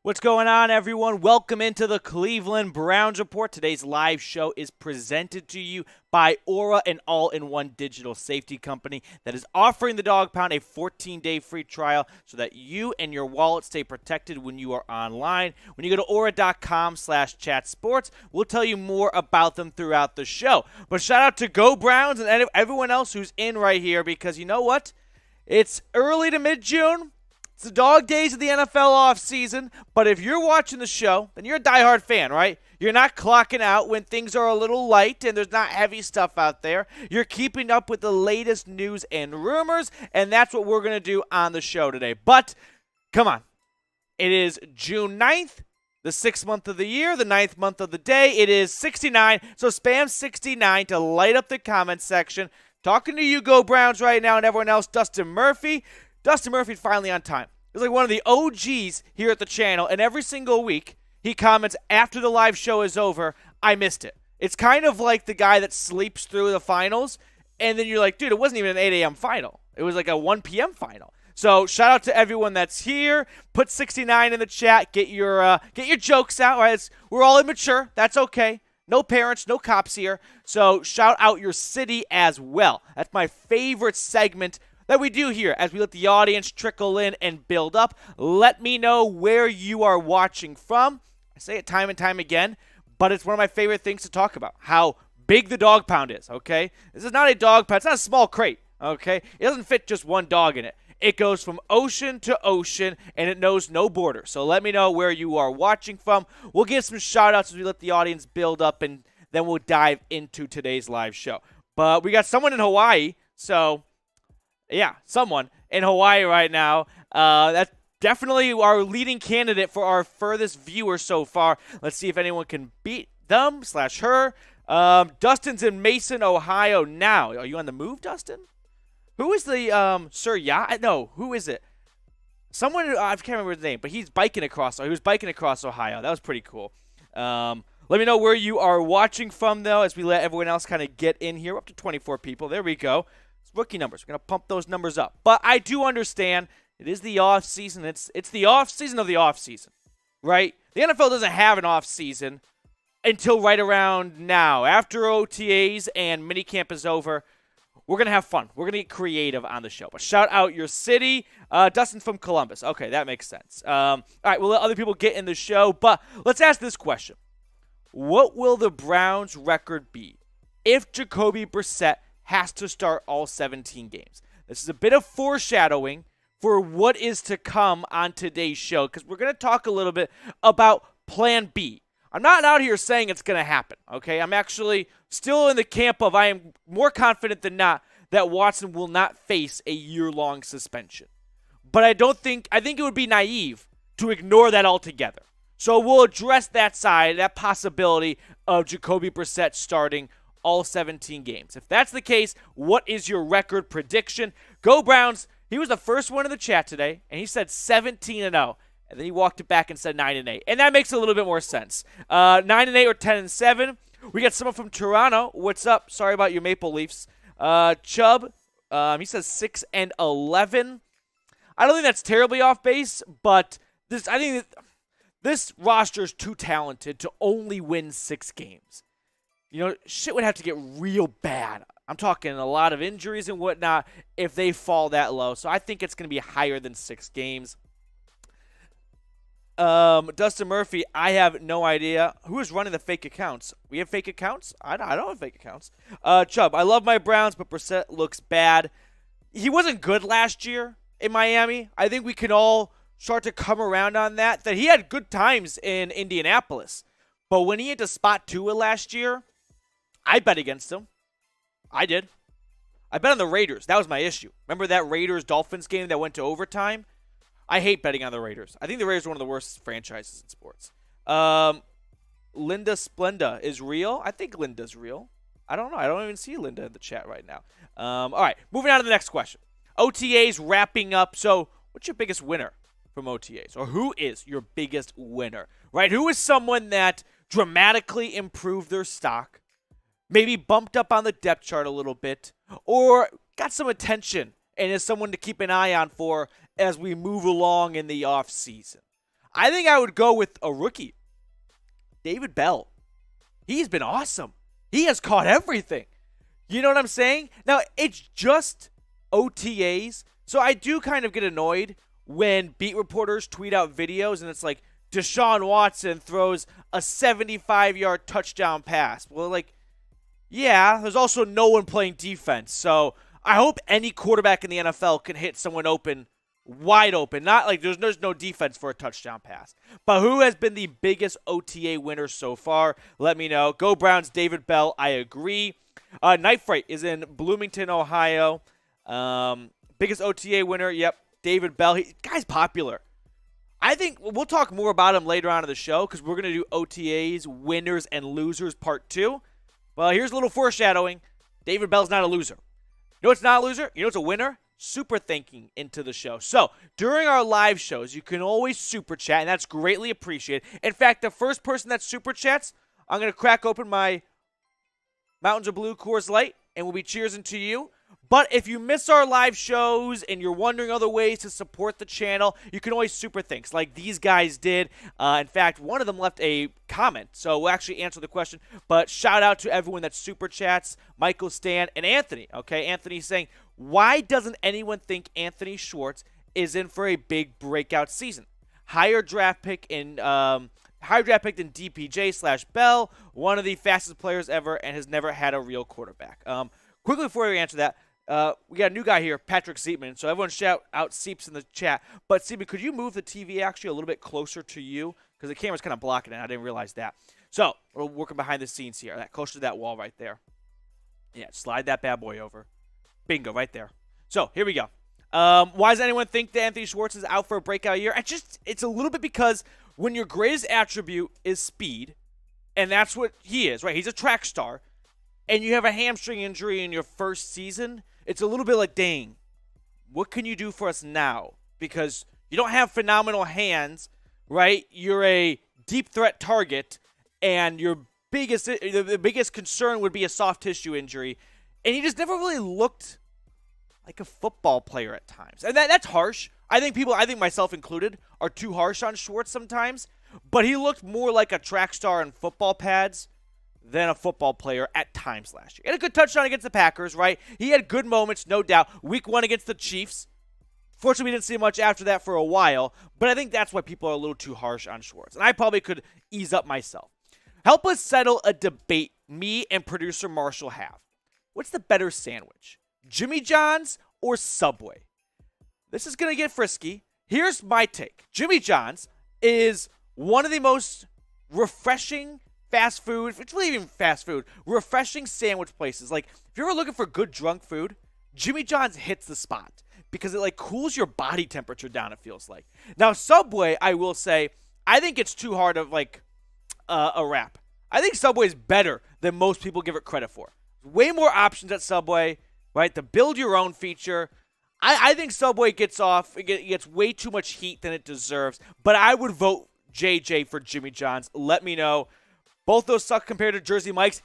What's going on, everyone? Welcome into the Cleveland Browns Report. Today's live show is presented to you by Aura, an all-in-one digital safety company that is offering the Dawg Pound a 14-day free trial so that you and your wallet stay protected when you are online. When you go to aura.com/chatsports, we'll tell you more about them throughout the show. But shout out to Go Browns and everyone else who's in right here, because you know what? It's early to mid-June. It's the dog days of the NFL offseason, but if you're watching the show, then you're a diehard fan, right? You're not clocking out when things are a little light and there's not heavy stuff out there. You're keeping up with the latest news and rumors, and that's what we're going to do on the show today. But, come on. It is June 9th, the 6th month of the year, the 9th month of the day. It is 69, so spam 69 to light up the comment section. Talking to you, Go Browns, right now, and everyone else, Dustin Murphy. Dustin Murphy's finally on time. He's like one of the OGs here at the channel, and every single week he comments after the live show is over, I missed it. It's kind of like the guy that sleeps through the finals, and then you're like, dude, it wasn't even an 8 a.m. final. It was like a 1 p.m. final. So shout out to everyone that's here. Put 69 in the chat. Get your jokes out. Right? We're all immature. That's okay. No parents, no cops here. So shout out your city as well. That's my favorite segment that we do here as we let the audience trickle in and build up. Let me know where you are watching from. I say it time and time again, but it's one of my favorite things to talk about, how big the Dawg Pound is, okay? This is not a dog pound. It's not a small crate, okay? It doesn't fit just one dog in it. It goes from ocean to ocean, and it knows no border. So let me know where you are watching from. We'll give some shout-outs as we let the audience build up, and then we'll dive into today's live show. But we got someone in Hawaii, so yeah, someone in Hawaii right now. That's definitely our leading candidate for our furthest viewer so far. Let's see if anyone can beat them/her. Dustin's in Mason, Ohio now. Are you on the move, Dustin? Who is the Sir Yacht? No, who is it? Someone, I can't remember his name, but he's biking across. He was biking across Ohio. That was pretty cool. Let me know where you are watching from, though, as we let everyone else kind of get in here. We're up to 24 people. There we go. Rookie numbers. We're going to pump those numbers up. But I do understand it is the off-season. It's the off-season of the off-season, right? The NFL doesn't have an off-season until right around now. After OTAs and minicamp is over, we're going to have fun. We're going to get creative on the show. But shout out your city. Dustin's from Columbus. Okay, that makes sense. All right, we'll let other people get in the show. But let's ask this question. What will the Browns' record be if Jacoby Brissett has to start all 17 games? This is a bit of foreshadowing for what is to come on today's show, because we're going to talk a little bit about Plan B. I'm not out here saying it's going to happen, okay? I'm actually still in the camp of I am more confident than not that Watson will not face a year-long suspension. But I think it would be naive to ignore that altogether. So we'll address that side, that possibility of Jacoby Brissett starting all 17 games. If that's the case, what is your record prediction? Go Browns. He was the first one in the chat today, and he said 17-0. And then he walked it back and said 9-8. And that makes a little bit more sense. 9-8 or 10-7. We got someone from Toronto. What's up? Sorry about your Maple Leafs. Chubb, he says 6-11. I don't think that's terribly off base, but I think this roster is too talented to only win 6 games. You know, shit would have to get real bad. I'm talking a lot of injuries and whatnot if they fall that low. So I think it's going to be higher than 6 games. Dustin Murphy, I have no idea. Who is running the fake accounts? We have fake accounts? I don't have fake accounts. Chubb, I love my Browns, but Brissett looks bad. He wasn't good last year in Miami. I think we can all start to come around on that he had good times in Indianapolis. But when he had to spot Tua last year, I bet against him. I did. I bet on the Raiders. That was my issue. Remember that Raiders-Dolphins game that went to overtime? I hate betting on the Raiders. I think the Raiders are one of the worst franchises in sports. Linda Splenda is real. I think Linda's real. I don't know. I don't even see Linda in the chat right now. All right, moving on to the next question. OTAs wrapping up. So what's your biggest winner from OTAs? Or who is your biggest winner? Right? Who is someone that dramatically improved their stock, maybe bumped up on the depth chart a little bit, or got some attention and is someone to keep an eye on for as we move along in the offseason? I think I would go with a rookie, David Bell. He's been awesome. He has caught everything. You know what I'm saying? Now, it's just OTAs, so I do kind of get annoyed when beat reporters tweet out videos and it's like, Deshaun Watson throws a 75-yard touchdown pass. Well, like, yeah, there's also no one playing defense. So I hope any quarterback in the NFL can hit someone open, wide open. Not like there's no defense for a touchdown pass. But who has been the biggest OTA winner so far? Let me know. Go Browns, David Bell. I agree. Night Fright is in Bloomington, Ohio. Biggest OTA winner, yep, David Bell. Guy's popular. I think we'll talk more about him later on in the show because we're going to do OTAs, winners and losers part 2. Well, here's a little foreshadowing. David Bell's not a loser. You know what's not a loser? You know what's a winner? Super thinking into the show. So, during our live shows, you can always super chat, and that's greatly appreciated. In fact, the first person that super chats, I'm going to crack open my Mountains of Blue Coors Light, and we'll be cheersing to you. But if you miss our live shows and you're wondering other ways to support the channel, you can always super thanks like these guys did. In fact, one of them left a comment, so we'll actually answer the question. But shout out to everyone that super chats, Michael, Stan, and Anthony. Okay, Anthony's saying, why doesn't anyone think Anthony Schwartz is in for a big breakout season? Higher draft pick than DPJ/Bell, one of the fastest players ever, and has never had a real quarterback. Quickly before we answer that, we got a new guy here, Patrick Seepman. So everyone shout out Seeps in the chat. But Seepman, could you move the TV actually a little bit closer to you? Because the camera's kind of blocking it. I didn't realize that. So we're working behind the scenes here. That closer to that wall right there. Yeah, slide that bad boy over. Bingo, right there. So here we go. Why does anyone think that Anthony Schwartz is out for a breakout year? It's a little bit because when your greatest attribute is speed, and that's what he is, right? He's a track star, and you have a hamstring injury in your first season, it's a little bit like, dang, what can you do for us now? Because you don't have phenomenal hands, right? You're a deep threat target, and the biggest concern would be a soft tissue injury, and he just never really looked like a football player at times. And that's harsh. I think myself included, are too harsh on Schwartz sometimes, but he looked more like a track star in football pads than a football player at times last year. He had a good touchdown against the Packers, right? He had good moments, no doubt. Week 1 against the Chiefs. Fortunately, we didn't see much after that for a while, but I think that's why people are a little too harsh on Schwartz. And I probably could ease up myself. Help us settle a debate me and producer Marshall have. What's the better sandwich? Jimmy John's or Subway? This is going to get frisky. Here's my take. Jimmy John's is one of the most refreshing fast food, it's really even fast food, refreshing sandwich places. Like, if you're ever looking for good drunk food, Jimmy John's hits the spot because it, like, cools your body temperature down, it feels like. Now, Subway, I will say, I think it's too hard of, like, a rap. I think Subway is better than most people give it credit for. Way more options at Subway, right? The build your own feature. I think Subway gets way too much heat than it deserves, but I would vote JJ for Jimmy John's. Let me know. Both those suck compared to Jersey Mike's.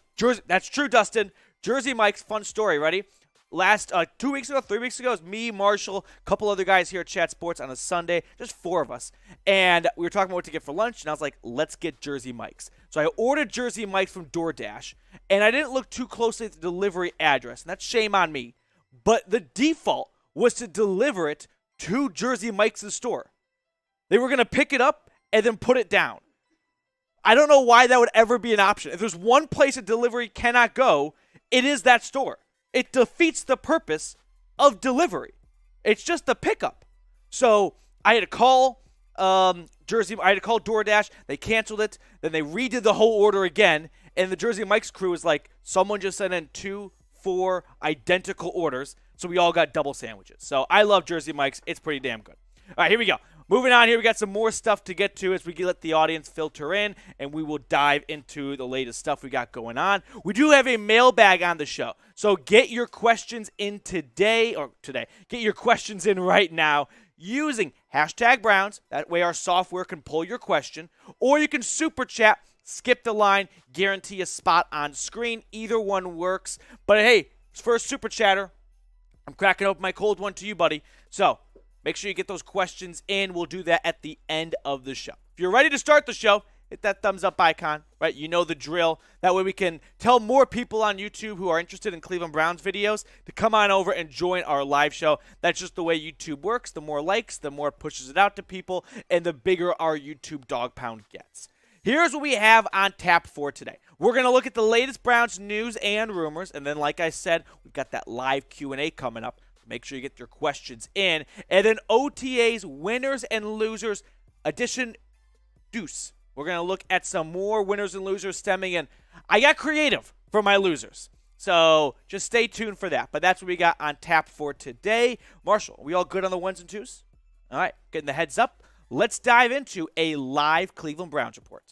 That's true, Dustin. Jersey Mike's, fun story. Ready? Last 3 weeks ago, it was me, Marshall, a couple other guys here at Chat Sports on a Sunday, just 4 of us. And we were talking about what to get for lunch, and I was like, let's get Jersey Mike's. So I ordered Jersey Mike's from DoorDash, and I didn't look too closely at the delivery address, and that's shame on me. But the default was to deliver it to Jersey Mike's store. They were going to pick it up and then put it down. I don't know why that would ever be an option. If there's one place a delivery cannot go, it is that store. It defeats the purpose of delivery. It's just the pickup. So I had to call DoorDash. They canceled it. Then they redid the whole order again. And the Jersey Mike's crew was like, someone just sent in 4 identical orders. So we all got double sandwiches. So I love Jersey Mike's. It's pretty damn good. All right, here we go. Moving on here, we got some more stuff to get to as we let the audience filter in, and we will dive into the latest stuff we got going on. We do have a mailbag on the show, so get your questions in today. Get your questions in right now using hashtag Browns. That way our software can pull your question, or you can super chat, skip the line, guarantee a spot on screen. Either one works. But hey, first super chatter, I'm cracking open my cold one to you, buddy. So make sure you get those questions in. We'll do that at the end of the show. if you're ready to start the show, hit that thumbs up icon, right? You know the drill. That way we can tell more people on YouTube who are interested in Cleveland Browns videos to come on over and join our live show. That's just the way YouTube works. The more likes, the more it pushes it out to people, and the bigger our YouTube Dawg Pound gets. Here's what we have on tap for today. We're going to look at the latest Browns news and rumors, and then like I said, we've got that live Q&A coming up. Make sure you get your questions in. And then OTAs, winners and losers, edition deuce. We're going to look at some more winners and losers stemming in. I got creative for my losers, so just stay tuned for that. But that's what we got on tap for today. Marshall, are we all good on the ones and twos? All right, getting the heads up. Let's dive into a live Cleveland Browns report.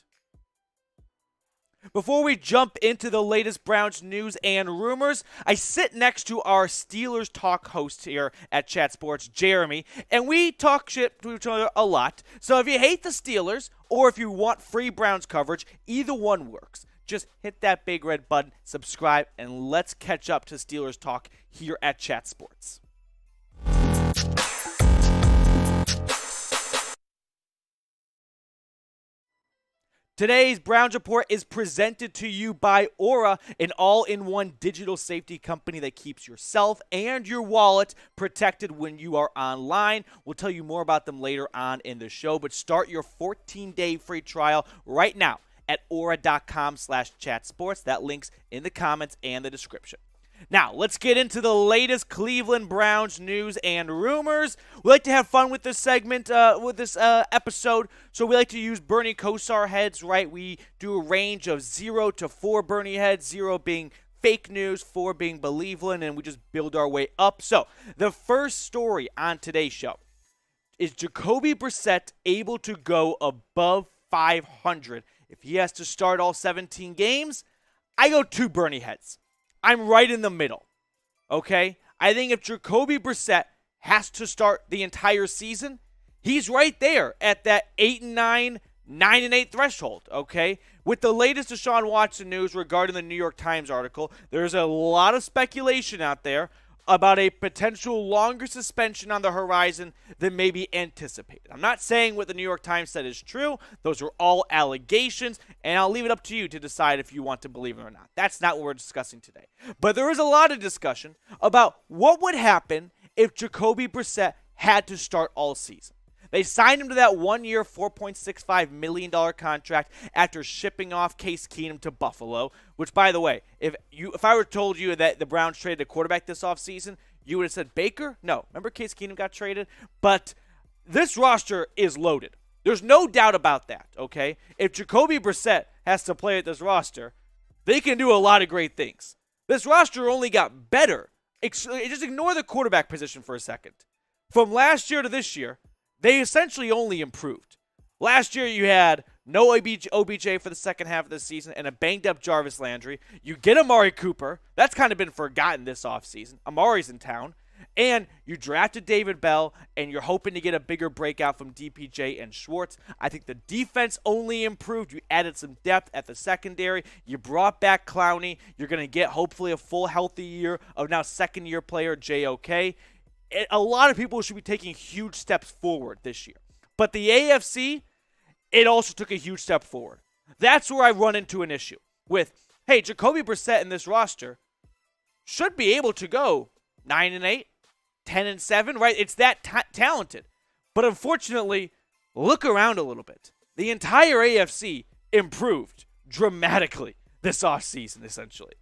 Before we jump into the latest Browns news and rumors, I sit next to our Steelers Talk host here at Chat Sports, Jeremy, and we talk shit to each other a lot. So if you hate the Steelers or if you want free Browns coverage, either one works. Just hit that big red button, subscribe, and let's catch up to Steelers Talk here at Chat Sports. Today's Browns Report is presented to you by Aura, an all-in-one digital safety company that keeps yourself and your wallet protected when you are online. We'll tell you more about them later on in the show, but start your 14-day free trial right now at aura.com/chatsports. That link's in the comments and the description. Now, let's get into the latest Cleveland Browns news and rumors. We like to have fun with this segment, with this episode, so we like to use Bernie Kosar heads, right? We do a range of 0 to 4 Bernie heads, 0 being fake news, 4 being Believeland, and we just build our way up. So, the first story on today's show is Jacoby Brissett able to go above 500 if he has to start all 17 games? I go 2 Bernie heads. I'm right in the middle, okay? I think if Jacoby Brissett has to start the entire season, he's right there at that 8-9, 9-8 threshold, okay? With the latest Deshaun Watson news regarding the New York Times article, there's a lot of speculation out there about a potential longer suspension on the horizon than maybe anticipated. I'm not saying what the New York Times said is true. Those are all allegations, and I'll leave it up to you to decide if you want to believe it or not. That's not what we're discussing today. But there is a lot of discussion about what would happen if Jacoby Brissett had to start all season. They signed him to that 1-year, $4.65 million contract after shipping off Case Keenum to Buffalo, which, by the way, if I were told you that the Browns traded a quarterback this offseason, you would have said Baker? No. Remember Case Keenum got traded? But this roster is loaded. There's no doubt about that, okay? If Jacoby Brissett has to play at this roster, they can do a lot of great things. This roster only got better. Just ignore the quarterback position for a second. From last year to this year, they essentially only improved. Last year, you had no OBJ for the second half of the season and a banged-up Jarvis Landry. You get Amari Cooper. That's kind of been forgotten this offseason. Amari's in town. And you drafted David Bell, and you're hoping to get a bigger breakout from DPJ and Schwartz. I think the defense only improved. You added some depth at the secondary. You brought back Clowney. You're going to get, hopefully, a full healthy year of now second-year player JOK. A lot of people should be taking huge steps forward this year. But the AFC, it also took a huge step forward. That's where I run into an issue with, hey, Jacoby Brissett in this roster should be able to go 9-8, 10-7, right? It's that talented. But unfortunately, look around a little bit. The entire AFC improved dramatically this offseason, essentially.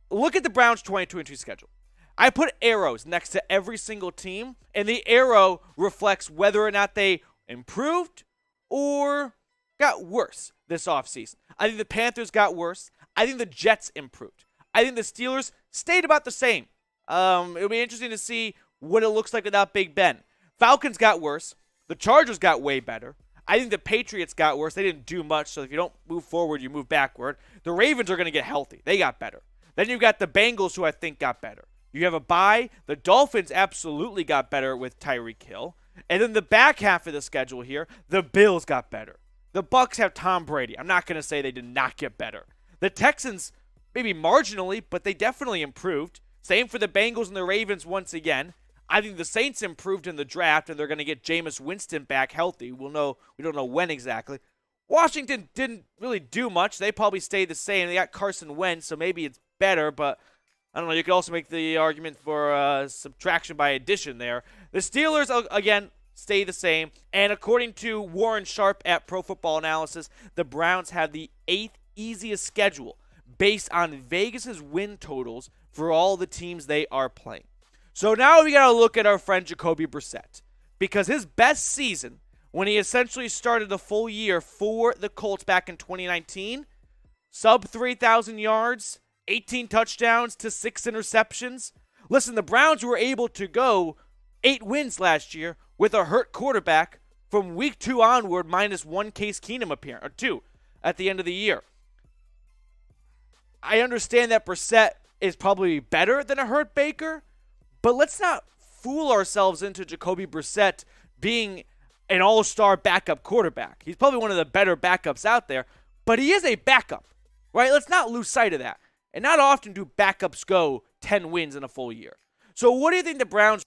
Look at the Browns' 2022 schedule. I put arrows next to every single team, and the arrow reflects whether or not they improved or got worse this offseason. I think the Panthers got worse. I think the Jets improved. I think the Steelers stayed about the same. It'll be interesting to see what it looks like without Big Ben. Falcons got worse. The Chargers got way better. I think the Patriots got worse. They didn't do much, so if you don't move forward, you move backward. The Ravens are going to get healthy. They got better. Then you've got the Bengals, who I think got better. You have a bye. The Dolphins absolutely got better with Tyreek Hill. And then the back half of the schedule here, the Bills got better. The Bucs have Tom Brady. I'm not going to say they did not get better. The Texans, maybe marginally, but they definitely improved. Same for the Bengals and the Ravens once again. I think the Saints improved in the draft, and they're going to get Jameis Winston back healthy. We don't know when exactly. Washington didn't really do much. They probably stayed the same. They got Carson Wentz, so maybe it's better, but I don't know. You could also make the argument for subtraction by addition there. The Steelers, again, stay the same. And according to Warren Sharp at Pro Football Analysis, the Browns have the 8th easiest schedule based on Vegas's win totals for all the teams they are playing. So now we got to look at our friend Jacoby Brissett, because his best season, when he essentially started the full year for the Colts back in 2019, sub 3,000 yards, 18 touchdowns to 6 interceptions. Listen, the Browns were able to go 8 wins last year with a hurt quarterback from week 2 onward, minus 1 Case Keenum appearance, or 2 at the end of the year. I understand that Brissett is probably better than a hurt Baker, but let's not fool ourselves into Jacoby Brissett being an all-star backup quarterback. He's probably one of the better backups out there, but he is a backup, right? Let's not lose sight of that. And not often do backups go 10 wins in a full year. So what do you think the Browns...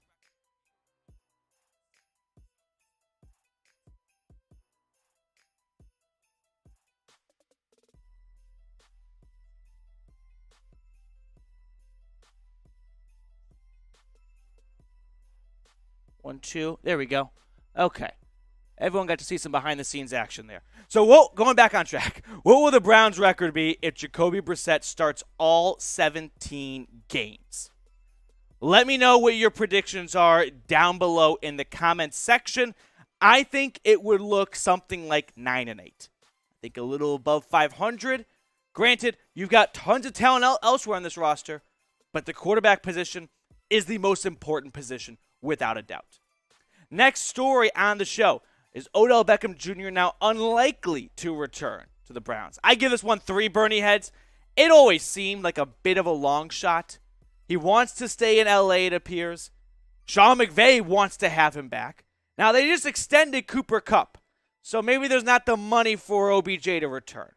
One, two. There we go. Okay. Everyone got to see some behind-the-scenes action there. So going back on track, what will the Browns' record be if Jacoby Brissett starts all 17 games? Let me know what your predictions are down below in the comments section. I think it would look something like 9-8. I think a little above 500. Granted, you've got tons of talent elsewhere on this roster, but the quarterback position is the most important position, without a doubt. Next story on the show is Odell Beckham Jr. now unlikely to return to the Browns. I give this one 3 Bernie heads. It always seemed like a bit of a long shot. He wants to stay in LA, it appears. Sean McVay wants to have him back. Now, they just extended Cooper Kupp, so maybe there's not the money for OBJ to return.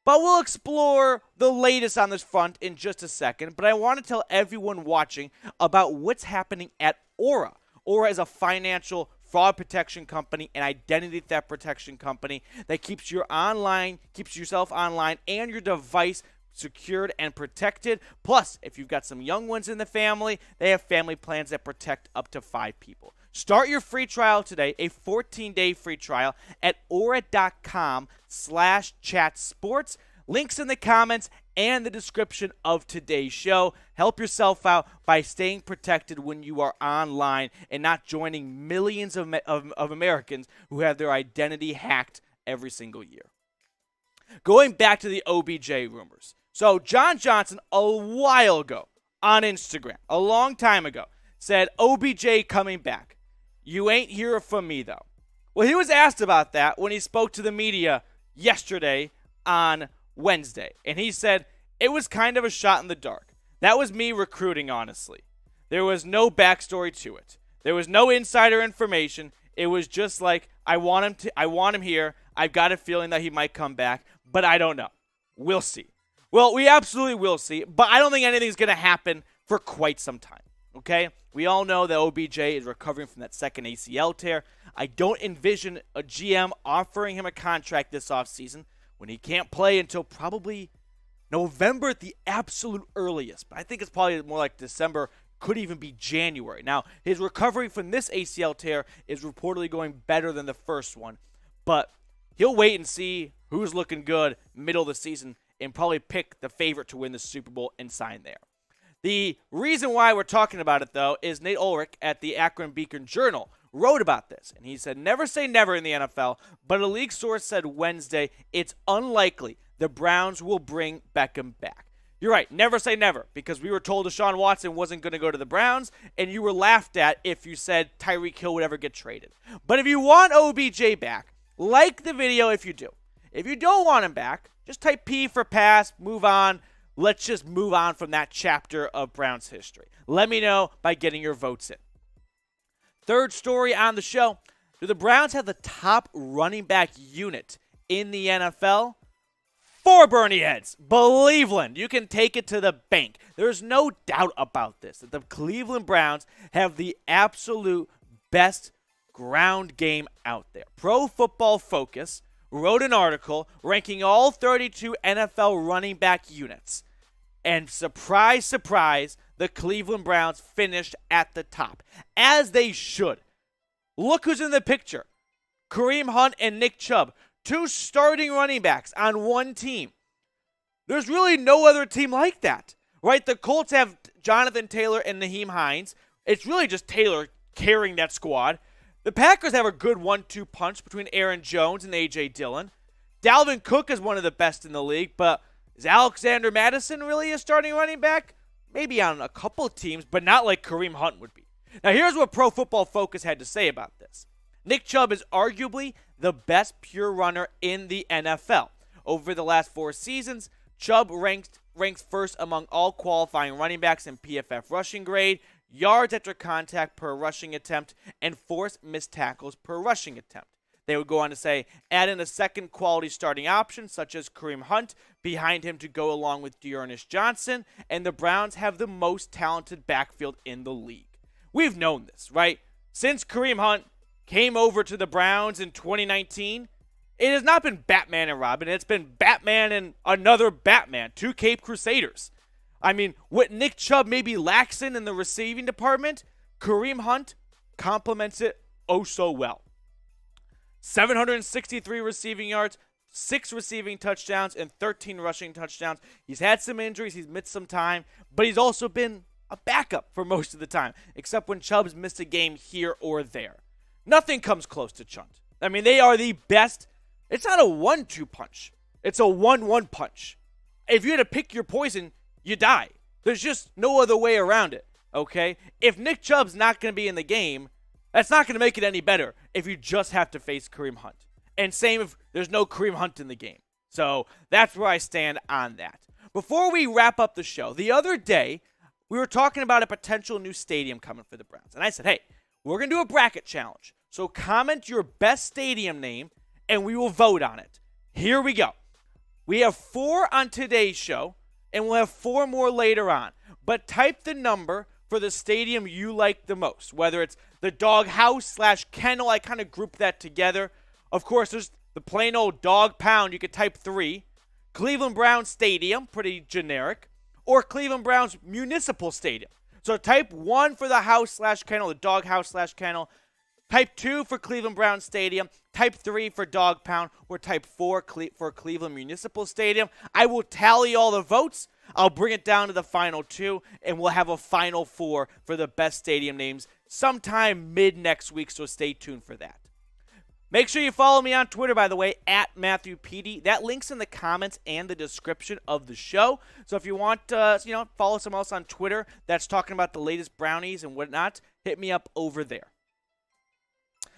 But we'll explore the latest on this front in just a second. But I want to tell everyone watching about what's happening at Aura. Aura is a financial fraud protection company and identity theft protection company that keeps yourself online and your device secured and protected. Plus, if you've got some young ones in the family, they have family plans that protect up to 5 people. Start your free trial today, a 14-day free trial at aura.com/chatsports. Links in the comments and the description of today's show. Help yourself out by staying protected when you are online and not joining millions of Americans who have their identity hacked every single year. Going back to the OBJ rumors. So John Johnson, a while ago on Instagram, a long time ago, said OBJ coming back. You ain't hear from me, though. Well, he was asked about that when he spoke to the media yesterday on Wednesday. And he said, it was kind of a shot in the dark. That was me recruiting, honestly. There was no backstory to it. There was no insider information. It was just like, I want him here. I've got a feeling that he might come back, but I don't know. We'll see. Well, we absolutely will see, but I don't think anything's going to happen for quite some time. Okay? We all know that OBJ is recovering from that second ACL tear. I don't envision a GM offering him a contract this offseason when he can't play until probably November at the absolute earliest. But I think it's probably more like December, could even be January. Now, his recovery from this ACL tear is reportedly going better than the first one. But he'll wait and see who's looking good middle of the season and probably pick the favorite to win the Super Bowl and sign there. The reason why we're talking about it, though, is Nate Ulrich at the Akron Beacon Journal wrote about this. And he said, never say never in the NFL, but a league source said Wednesday it's unlikely the Browns will bring Beckham back. You're right, never say never, because we were told Deshaun Watson wasn't going to go to the Browns, and you were laughed at if you said Tyreek Hill would ever get traded. But if you want OBJ back, like the video if you do. If you don't want him back, just type P for pass, move on. Let's just move on from that chapter of Browns history. Let me know by getting your votes in. Third story on the show. Do the Browns have the top running back unit in the NFL? 4 Bernie heads. Believeland. You can take it to the bank. There's no doubt about this, that the Cleveland Browns have the absolute best ground game out there. Pro Football Focus wrote an article ranking all 32 NFL running back units. And surprise, surprise, the Cleveland Browns finished at the top, as they should. Look who's in the picture. Kareem Hunt and Nick Chubb, 2 starting running backs on one team. There's really no other team like that, right? The Colts have Jonathan Taylor and Naheem Hines. It's really just Taylor carrying that squad. The Packers have a good 1-2 punch between Aaron Jones and A.J. Dillon. Dalvin Cook is one of the best in the league, but is Alexander Mattison really a starting running back? Maybe on a couple teams, but not like Kareem Hunt would be. Now here's what Pro Football Focus had to say about this. Nick Chubb is arguably the best pure runner in the NFL. Over the last 4 seasons, Chubb ranks first among all qualifying running backs in PFF rushing grade, yards after contact per rushing attempt, and forced missed tackles per rushing attempt. They would go on to say, add in a second quality starting option, such as Kareem Hunt, behind him to go along with Dearness Johnson, and the Browns have the most talented backfield in the league. We've known this, right? Since Kareem Hunt came over to the Browns in 2019, it has not been Batman and Robin. It's been Batman and another Batman, 2 Cape Crusaders. I mean, what Nick Chubb maybe lacks in the receiving department, Kareem Hunt complements it oh so well. 763 receiving yards, 6 receiving touchdowns, and 13 rushing touchdowns. He's had some injuries. He's missed some time, but he's also been a backup for most of the time, except when Chubb's missed a game here or there. Nothing comes close to Chunt. I mean, they are the best. It's not a 1-2 punch. It's a 1-1 punch. If you had to pick your poison, you die. There's just no other way around it, okay? If Nick Chubb's not going to be in the game, that's not going to make it any better if you just have to face Kareem Hunt. And same if there's no Kareem Hunt in the game. So that's where I stand on that. Before we wrap up the show, the other day, we were talking about a potential new stadium coming for the Browns. And I said, hey, we're going to do a bracket challenge. So comment your best stadium name, and we will vote on it. Here we go. We have 4 on today's show, and we'll have 4 more later on. But type the number for the stadium you like the most, whether it's the Dog House / Kennel. I kind of grouped that together. Of course, there's the plain old Dawg Pound. You could type 3. Cleveland Browns Stadium, pretty generic. Or Cleveland Browns Municipal Stadium. So type 1 for the house / kennel, the Dog House / Kennel. Type 2 for Cleveland Browns Stadium. Type 3 for Dawg Pound. Or type 4 for Cleveland Municipal Stadium. I will tally all the votes. I'll bring it down to the final 2. And we'll have a final 4 for the best stadium names sometime mid next week. So stay tuned for that. Make sure you follow me on Twitter, by the way, at Matthew PD. That link's in the comments and the description of the show. So if you want to, follow someone else on Twitter that's talking about the latest brownies and whatnot, hit me up over there.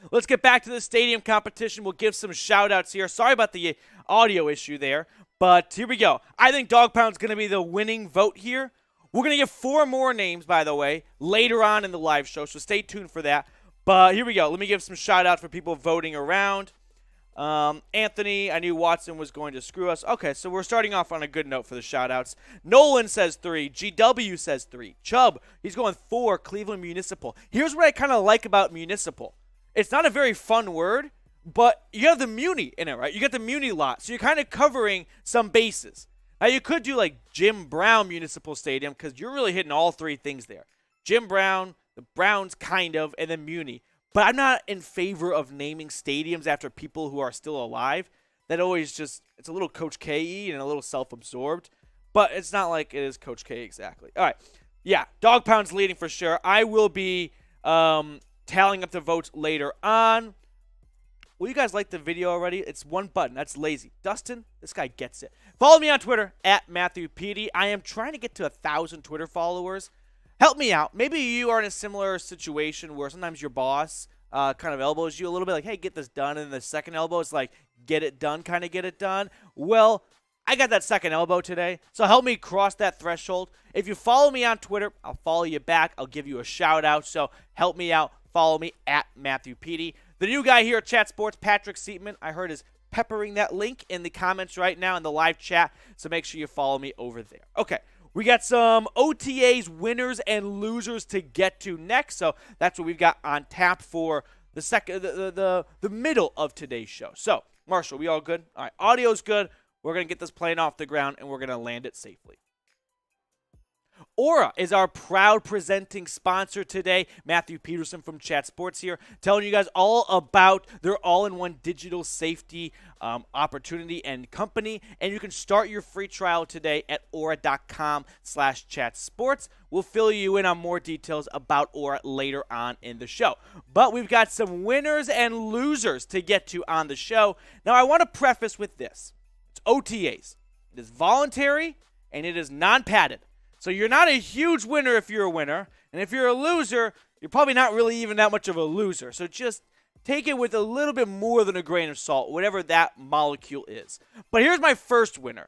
Let's get back to the stadium competition. We'll give some shout-outs here. Sorry about the audio issue there, but here we go. I think Dawg Pound's going to be the winning vote here. We're going to give 4 more names, by the way, later on in the live show, so stay tuned for that. But here we go. Let me give some shout-outs for people voting around. Anthony, I knew Watson was going to screw us. Okay, so we're starting off on a good note for the shout-outs. Nolan says 3. GW says 3. Chubb, he's going 4. Cleveland Municipal. Here's what I kind of like about municipal. It's not a very fun word, but you have the muni in it, right? You got the muni lot, so you're kind of covering some bases. Now, you could do like Jim Brown Municipal Stadium because you're really hitting all 3 things there. Jim Brown, the Browns kind of, and then Muni. But I'm not in favor of naming stadiums after people who are still alive. That always just, it's a little Coach K-y and a little self-absorbed. But it's not like it is Coach K exactly. All right. Yeah, Dawg Pound's leading for sure. I will be tallying up the votes later on. Well, you guys like the video already? It's 1 button. That's lazy. Dustin, this guy gets it. Follow me on Twitter, at Matthew PD. I am trying to get to 1,000 Twitter followers. Help me out. Maybe you are in a similar situation where sometimes your boss kind of elbows you a little bit like, hey, get this done. And the second elbow is like, get it done, kind of get it done. Well, I got that second elbow today, so help me cross that threshold. If you follow me on Twitter, I'll follow you back. I'll give you a shout-out, so help me out. Follow me at Matthew PD. The new guy here at Chat Sports, Patrick Seatman, I heard is peppering that link in the comments right now in the live chat, so make sure you follow me over there. Okay. We got some OTAs winners and losers to get to next. So that's what we've got on tap for the middle of today's show. So, Marshall, we all good? All right, audio's good. We're going to get this plane off the ground, and we're going to land it safely. Aura is our proud presenting sponsor today. Matthew Peterson from Chat Sports here, telling you guys all about their all-in-one digital safety opportunity and company. And you can start your free trial today at aura.com/chatsports. We'll fill you in on more details about Aura later on in the show. But we've got some winners and losers to get to on the show. Now, I want to preface with this. It's OTAs. It is voluntary, and it is non-padded. So you're not a huge winner if you're a winner. And if you're a loser, you're probably not really even that much of a loser. So just take it with a little bit more than a grain of salt, whatever that molecule is. But here's my first winner,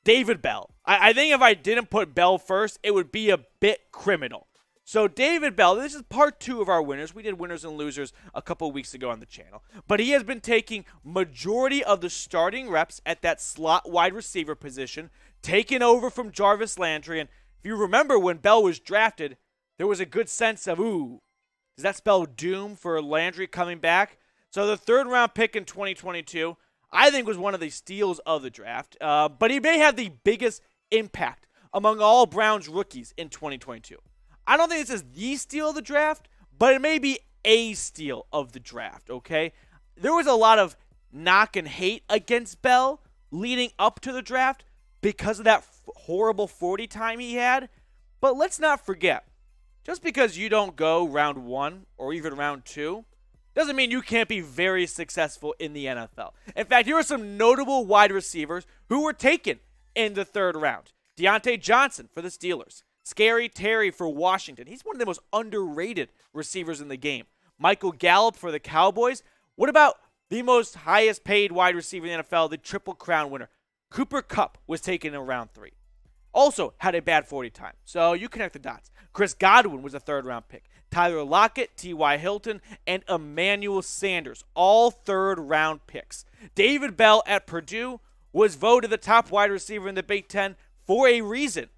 David Bell. I think if I didn't put Bell first, it would be a bit criminal. So David Bell, this is part 2 of our winners. We did winners and losers a couple of weeks ago on the channel. But he has been taking majority of the starting reps at that slot wide receiver position, taking over from Jarvis Landry. And if you remember when Bell was drafted, there was a good sense of, does that spell doom for Landry coming back? So the 3rd round pick in 2022, I think was one of the steals of the draft. But he may have the biggest impact among all Browns rookies in 2022. I don't think this is the steal of the draft, but it may be a steal of the draft, okay? There was a lot of knock and hate against Bell leading up to the draft because of that horrible 40 time he had. But let's not forget, just because you don't go round 1 or even round 2 doesn't mean you can't be very successful in the NFL. In fact, here are some notable wide receivers who were taken in the 3rd round. Deontay Johnson for the Steelers. Scary Terry for Washington. He's one of the most underrated receivers in the game. Michael Gallup for the Cowboys. What about the most highest paid wide receiver in the NFL, the Triple Crown winner? Cooper Kupp was taken in round 3. Also had a bad 40 time. So you connect the dots. Chris Godwin was a 3rd round pick. Tyler Lockett, T.Y. Hilton, and Emmanuel Sanders, all 3rd round picks. David Bell at Purdue was voted the top wide receiver in the Big Ten for a reason.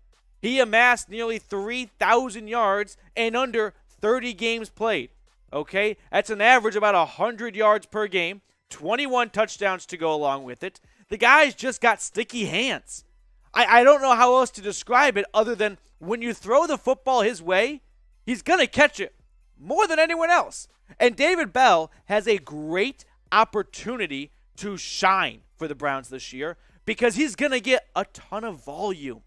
He amassed nearly 3,000 yards and under 30 games played. Okay? That's an average about 100 yards per game, 21 touchdowns to go along with it. The guy's just got sticky hands. I don't know how else to describe it other than when you throw the football his way, he's going to catch it more than anyone else. And David Bell has a great opportunity to shine for the Browns this year because he's going to get a ton of volume,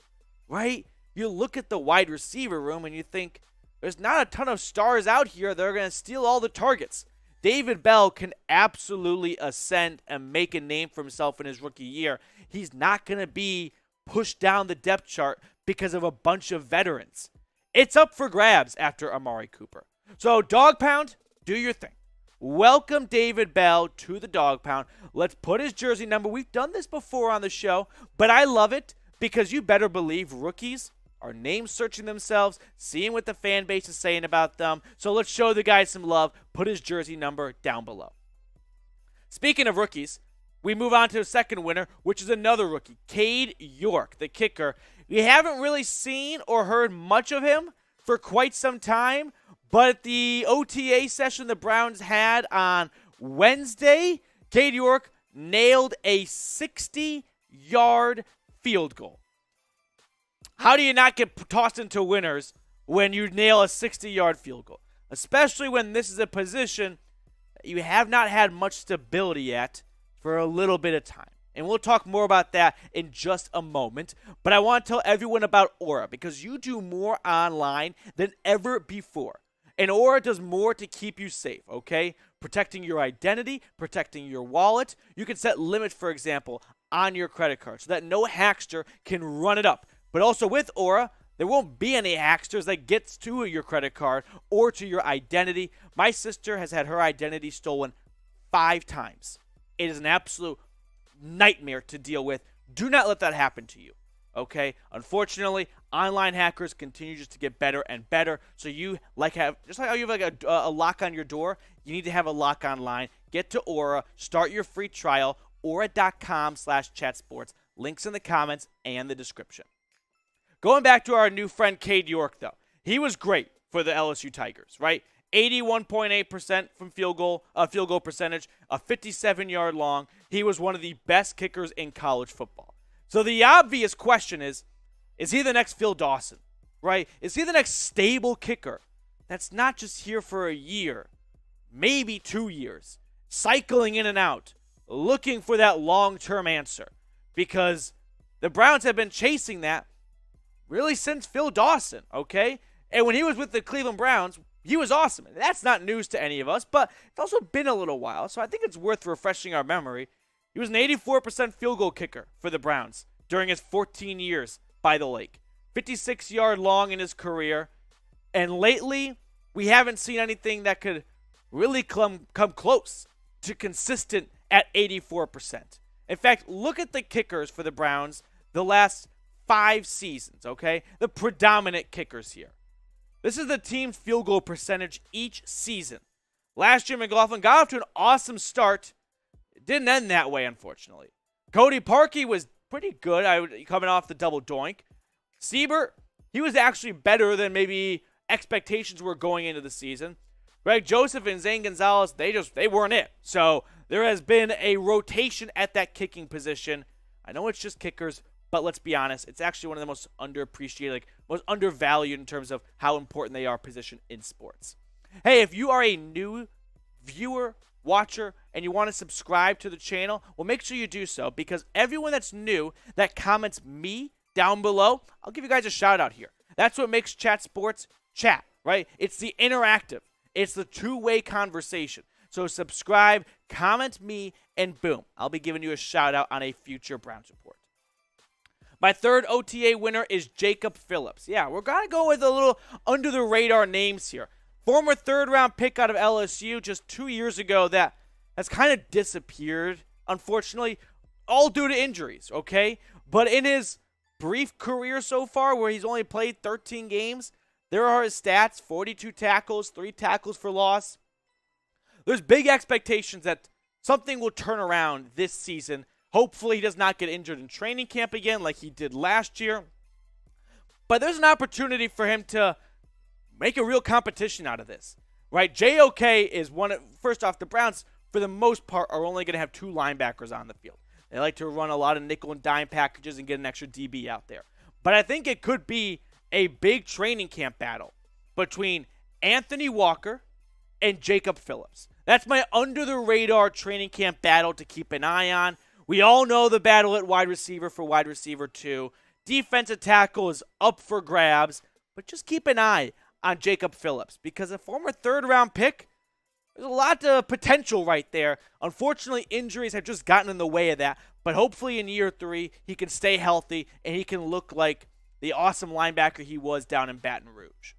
right? You look at the wide receiver room and you think there's not a ton of stars out here that are going to steal all the targets. David Bell can absolutely ascend and make a name for himself in his rookie year. He's not going to be pushed down the depth chart because of a bunch of veterans. It's up for grabs after Amari Cooper. So, Dawg Pound, do your thing. Welcome David Bell to the Dawg Pound. Let's put his jersey number. We've done this before on the show, but I love it because you better believe rookies are name searching themselves, seeing what the fan base is saying about them. So let's show the guy some love. Put his jersey number down below. Speaking of rookies, we move on to the second winner, which is another rookie, Cade York, the kicker. We haven't really seen or heard much of him for quite some time, but the OTA session the Browns had on Wednesday, Cade York nailed a 60-yard field goal. How do you not get tossed into winners when you nail a 60-yard field goal? Especially when this is a position that you have not had much stability at for a little bit of time. And we'll talk more about that in just a moment. But I want to tell everyone about Aura because you do more online than ever before. And Aura does more to keep you safe, okay? Protecting your identity, protecting your wallet. You can set limits, for example, on your credit card so that no hackster can run it up. But also with Aura, there won't be any hacksters that gets to your credit card or to your identity. My sister has had her identity stolen 5 times. It is an absolute nightmare to deal with. Do not let that happen to you, okay? Unfortunately, online hackers continue just to get better and better. So you just like how you have a lock on your door, you need to have a lock online. Get to Aura, start your free trial, aura.com/chatsports. Links in the comments and the description. Going back to our new friend Cade York, though, he was great for the LSU Tigers, right? 81.8% from field goal percentage, a 57-yard long. He was one of the best kickers in college football. So the obvious question is he the next Phil Dawson, right? Is he the next stable kicker that's not just here for a year, maybe 2 years, cycling in and out, looking for that long-term answer? Because the Browns have been chasing that really since Phil Dawson, okay? And when he was with the Cleveland Browns, he was awesome. And that's not news to any of us, but it's also been a little while, so I think it's worth refreshing our memory. He was an 84% field goal kicker for the Browns during his 14 years by the lake. 56-yard long in his career. And lately, we haven't seen anything that could really come close to consistent at 84%. In fact, look at the kickers for the Browns the last 5 seasons, okay? The predominant kickers here. This is the team's field goal percentage each season. Last year, McLaughlin got off to an awesome start. It didn't end that way, unfortunately. Cody Parkey was pretty good, coming off the double doink. Siebert, he was actually better than maybe expectations were going into the season. Greg Joseph and Zane Gonzalez, they weren't it. So there has been a rotation at that kicking position. I know it's just kickers, but let's be honest, it's actually one of the most underappreciated, most undervalued in terms of how important they are position in sports. Hey, if you are a new viewer, watcher, and you want to subscribe to the channel, well, make sure you do so, because everyone that's new that comments me down below, I'll give you guys a shout out here. That's what makes Chat Sports chat, right? It's the interactive. It's the two-way conversation. So subscribe, comment me, and boom, I'll be giving you a shout out on a future Browns report. My third OTA winner is Jacob Phillips. Yeah, we're going to go with a little under-the-radar names here. Former third-round pick out of LSU just 2 years ago that has kind of disappeared, unfortunately, all due to injuries, okay? But in his brief career so far, where he's only played 13 games, there are his stats: 42 tackles, 3 tackles for loss. There's big expectations that something will turn around this season. Hopefully he does not get injured in training camp again like he did last year. But there's an opportunity for him to make a real competition out of this, right? JOK is first off, the Browns, for the most part, are only going to have 2 linebackers on the field. They like to run a lot of nickel and dime packages and get an extra DB out there. But I think it could be a big training camp battle between Anthony Walker and Jacob Phillips. That's my under-the-radar training camp battle to keep an eye on. We all know the battle at wide receiver for wide receiver 2. Defensive tackle is up for grabs, but just keep an eye on Jacob Phillips, because a former third-round pick, there's a lot of potential right there. Unfortunately, injuries have just gotten in the way of that, but hopefully in year 3, he can stay healthy and he can look like the awesome linebacker he was down in Baton Rouge.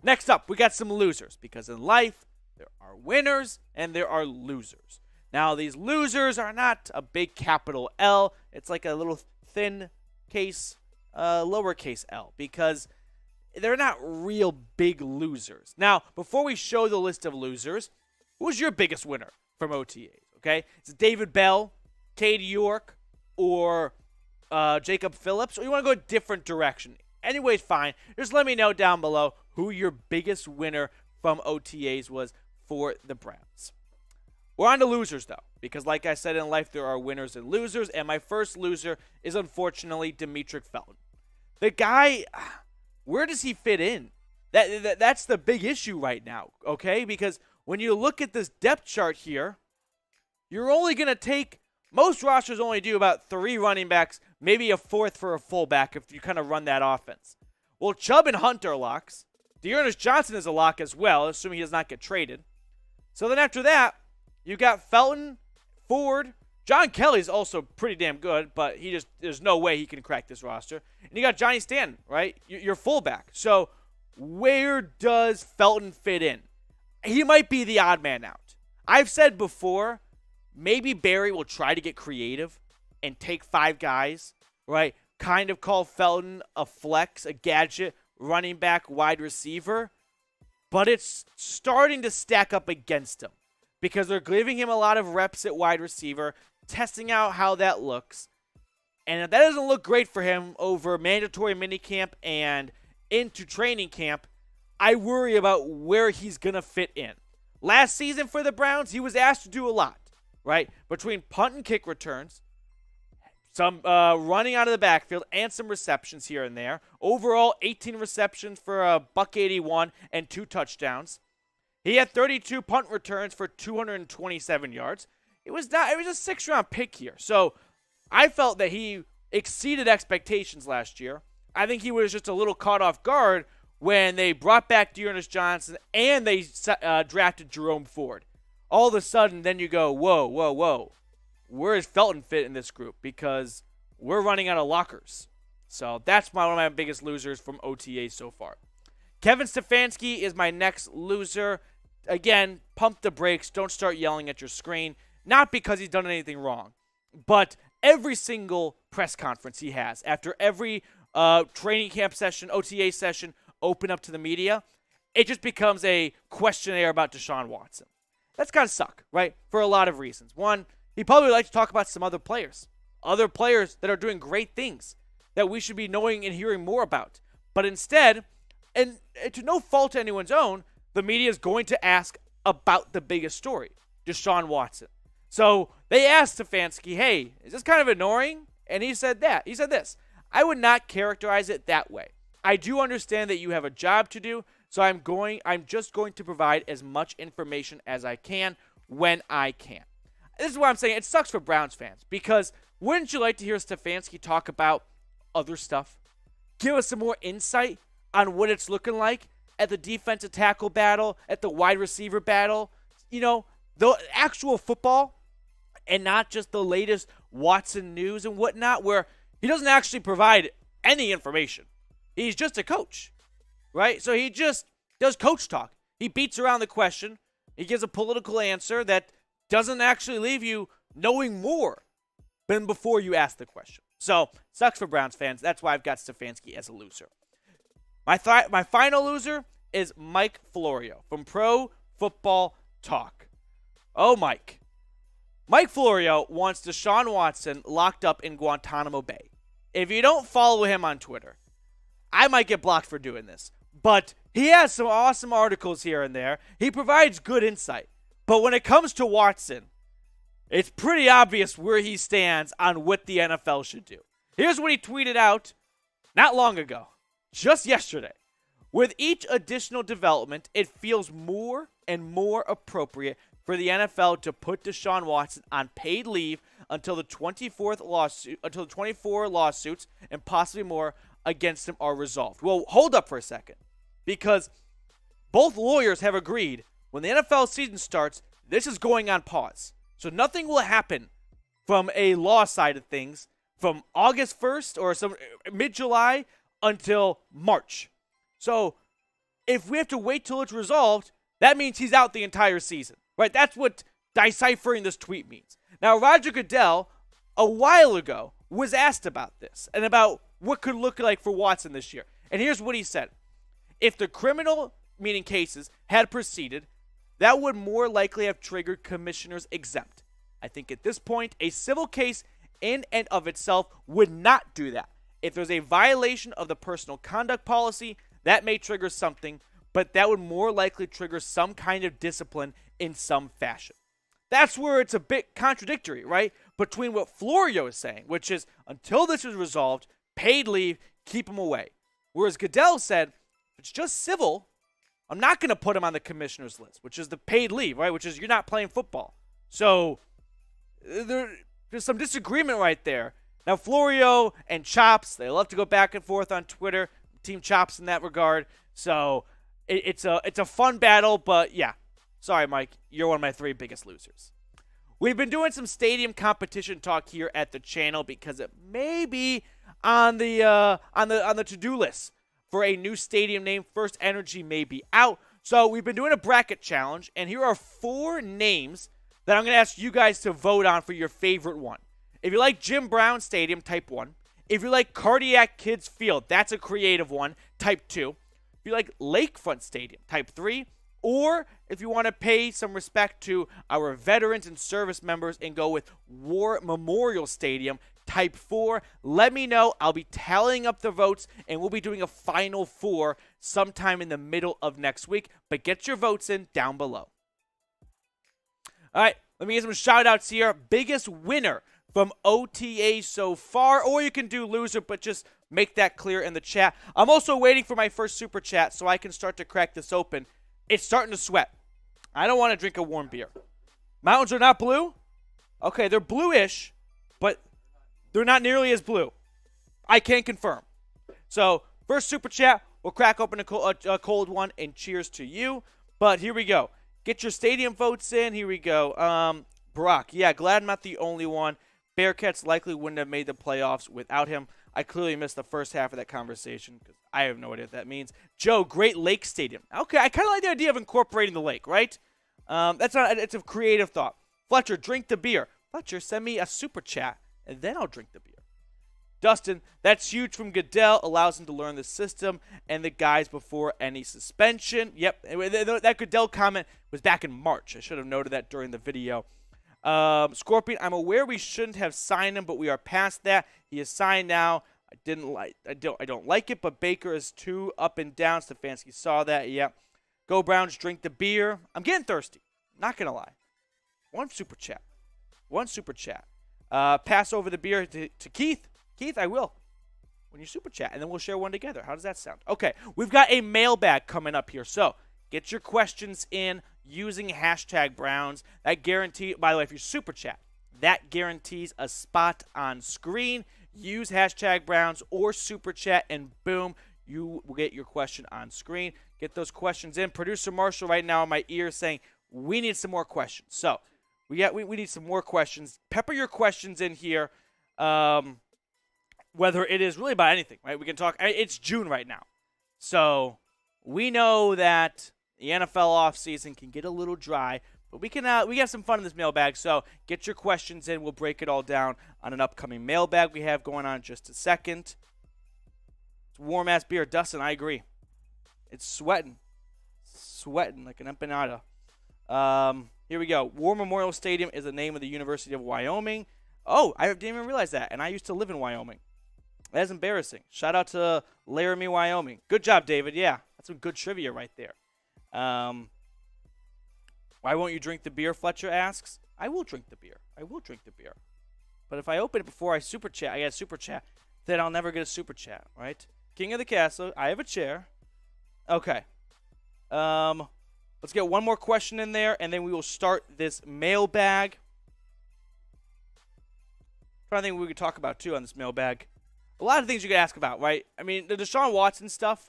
Next up, we got some losers, because in life, there are winners and there are losers. Now, these losers are not a big capital L. It's like a little thin case, lowercase l, because they're not real big losers. Now, before we show the list of losers, who's your biggest winner from OTAs, okay? Is it David Bell, Cade York, or Jacob Phillips? Or you want to go a different direction? Anyways, fine. Just let me know down below who your biggest winner from OTAs was for the Browns. We're on to losers, though, because like I said, in life, there are winners and losers, and my first loser is, unfortunately, Demetric Felton. The guy, where does he fit in? That's the big issue right now, okay? Because when you look at this depth chart here, you're only going to take, most rosters only do about 3 running backs, maybe a 4th for a fullback if you kind of run that offense. Well, Chubb and Hunt are locks. Dearness Johnson is a lock as well, assuming he does not get traded. So then after that, you got Felton, Ford. John Kelly's also pretty damn good, but there's no way he can crack this roster. And you got Johnny Stanton, right? Your fullback. So where does Felton fit in? He might be the odd man out. I've said before, maybe Barry will try to get creative and take 5 guys, right? Kind of call Felton a flex, a gadget, running back, wide receiver. But it's starting to stack up against him, because they're giving him a lot of reps at wide receiver, testing out how that looks. And if that doesn't look great for him over mandatory minicamp and into training camp, I worry about where he's going to fit in. Last season for the Browns, he was asked to do a lot, right? Between punt and kick returns, some running out of the backfield, and some receptions here and there. Overall, 18 receptions for a $181 and 2 touchdowns. He had 32 punt returns for 227 yards. It was a 6th-round pick here. So I felt that he exceeded expectations last year. I think he was just a little caught off guard when they brought back Dearness Johnson and they drafted Jerome Ford. All of a sudden, then you go, whoa. Where is Felton fit in this group? Because we're running out of lockers. So that's one of my biggest losers from OTA so far. Kevin Stefanski is my next loser. Again, pump the brakes. Don't start yelling at your screen. Not because he's done anything wrong, but every single press conference he has, after every training camp session, OTA session, open up to the media, it just becomes a questionnaire about Deshaun Watson. That's got to suck, right? For a lot of reasons. One, he probably would like to talk about some other players that are doing great things that we should be knowing and hearing more about. But instead, and to no fault to anyone's own, the media is going to ask about the biggest story, Deshaun Watson. So they asked Stefanski, hey, is this kind of annoying? And he said that. He said this, I would not characterize it that way. I do understand that you have a job to do, so I'm just going to provide as much information as I can when I can. This is what I'm saying. It sucks for Browns fans because wouldn't you like to hear Stefanski talk about other stuff? Give us some more insight on what it's looking like at the defensive tackle battle, at the wide receiver battle, the actual football and not just the latest Watson news and whatnot where he doesn't actually provide any information. He's just a coach, right? So he just does coach talk. He beats around the question. He gives a political answer that doesn't actually leave you knowing more than before you ask the question. So, sucks for Browns fans. That's why I've got Stefanski as a loser. My final loser is Mike Florio from Pro Football Talk. Oh, Mike. Mike Florio wants Deshaun Watson locked up in Guantanamo Bay. If you don't follow him on Twitter, I might get blocked for doing this. But he has some awesome articles here and there. He provides good insight. But when it comes to Watson, it's pretty obvious where he stands on what the NFL should do. Here's what he tweeted out not long ago, just yesterday. With each additional development, it feels more and more appropriate for the NFL to put Deshaun Watson on paid leave until the 24 lawsuits and possibly more against him are resolved. Well, hold up for a second, because both lawyers have agreed when the NFL season starts, this is going on pause. So nothing will happen from a law side of things from August 1st or some mid-July until March. So if we have to wait till it's resolved, that means he's out the entire season, right? That's what deciphering this tweet means. Now, Roger Goodell, a while ago, was asked about this and about what could look like for Watson this year. And here's what he said. If the criminal, meaning cases, had proceeded, that would more likely have triggered commissioners exempt. I think at this point, a civil case in and of itself would not do that. If there's a violation of the personal conduct policy, that may trigger something, but that would more likely trigger some kind of discipline in some fashion. That's where it's a bit contradictory, right? Between what Florio is saying, which is until this is resolved, paid leave, keep him away. Whereas Goodell said, if it's just civil, I'm not going to put him on the commissioner's list, which is the paid leave, right? Which is you're not playing football. So there's some disagreement right there. Now, Florio and Chops, they love to go back and forth on Twitter. Team Chops in that regard. So it's a fun battle, but yeah. Sorry, Mike. You're one of my 3 biggest losers. We've been doing some stadium competition talk here at the channel because it may be on the to-do list for a new stadium name. First Energy may be out. So we've been doing a bracket challenge, and here are 4 names that I'm going to ask you guys to vote on for your favorite one. If you like Jim Brown Stadium, type 1. If you like Cardiac Kids Field, that's a creative one, type 2. If you like Lakefront Stadium, type 3. Or if you want to pay some respect to our veterans and service members and go with War Memorial Stadium, type 4. Let me know. I'll be tallying up the votes, and we'll be doing a final 4 sometime in the middle of next week. But get your votes in down below. All right, let me get some shout-outs here. Biggest winner from OTA so far, or you can do loser, but just make that clear in the chat. I'm also waiting for my first super chat so I can start to crack this open. It's starting to sweat. I don't want to drink a warm beer. Mountains are not blue? Okay, they're bluish, but they're not nearly as blue. I can confirm. So, first super chat, we'll crack open a cold one, and cheers to you. But here we go. Get your stadium votes in. Here we go. Brock, yeah, glad I'm not the only one. Bearcats likely wouldn't have made the playoffs without him. I clearly missed the first half of that conversation because I have no idea what that means. Joe, Great Lake Stadium. Okay, I kind of like the idea of incorporating the lake, right? It's a creative thought. Fletcher, drink the beer. Fletcher, send me a super chat, and then I'll drink the beer. Dustin, that's huge from Goodell. Allows him to learn the system and the guys before any suspension. Yep, that Goodell comment was back in March. I should have noted that during the video. Scorpion, I'm aware we shouldn't have signed him, but we are past that. He is signed now. I don't like it, but Baker is too up and down. Stefanski saw that. Yeah. Go Browns, drink the beer. I'm getting thirsty. Not gonna lie. One super chat. Pass over the beer to Keith. Keith, I will. When you super chat, and then we'll share one together. How does that sound? Okay, we've got a mailbag coming up here. So get your questions in using hashtag Browns. That guarantee, by the way, if you super chat, that guarantees a spot on screen. Use hashtag Browns or super chat, and boom, you will get your question on screen. Get those questions in. Producer Marshall right now in my ear saying, we need some more questions. So we need some more questions. Pepper your questions in here. Whether it is really about anything, right? We can talk. It's June right now. So we know that the NFL offseason can get a little dry, but we have some fun in this mailbag. So get your questions in. We'll break it all down on an upcoming mailbag we have going on in just a second. It's warm-ass beer. Dustin, I agree. It's sweating like an empanada. Here we go. War Memorial Stadium is the name of the University of Wyoming. Oh, I didn't even realize that, and I used to live in Wyoming. That's embarrassing. Shout out to Laramie, Wyoming. Good job, David. Yeah, that's some good trivia right there. Why won't you drink the beer, Fletcher asks. I will drink the beer. But if I open it before I super chat, I get a super chat, then I'll never get a super chat, right? King of the Castle, I have a chair. Okay. Let's get one more question in there, and then we will start this mailbag. Trying to think what we could talk about, too, on this mailbag. A lot of things you could ask about, right? I mean, the Deshaun Watson stuff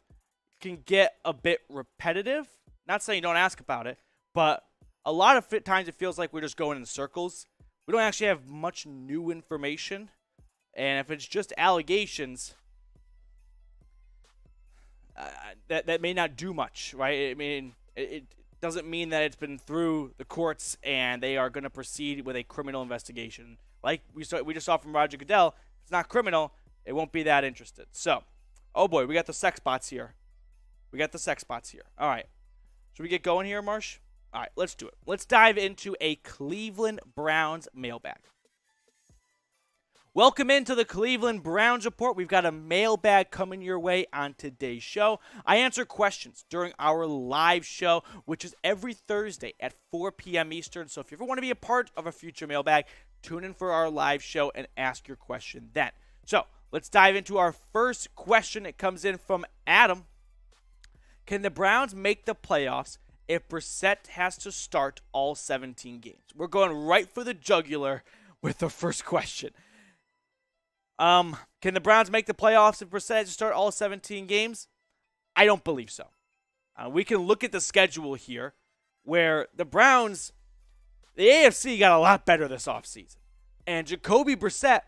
can get a bit repetitive. Not saying don't ask about it, but a lot of times it feels like we're just going in circles. We don't actually have much new information. And if it's just allegations, that may not do much, right? I mean, it doesn't mean that it's been through the courts and they are going to proceed with a criminal investigation. Like we just saw from Roger Goodell, it's not criminal. It won't be that interested. So, oh boy, we got the sex bots here. All right. Should we get going here, Marsh? All right, let's do it. Let's dive into a Cleveland Browns mailbag. Welcome into the Cleveland Browns Report. We've got a mailbag coming your way on today's show. I answer questions during our live show, which is every Thursday at 4 p.m. Eastern. So if you ever want to be a part of a future mailbag, tune in for our live show and ask your question then. So let's dive into our first question. It comes in from Adam. Can the Browns make the playoffs if Brissett has to start all 17 games? We're going right for the jugular with the first question. Can the Browns make the playoffs if Brissett has to start all 17 games? I don't believe so. We can look at the schedule here where the Browns, the AFC got a lot better this offseason. And Jacoby Brissett,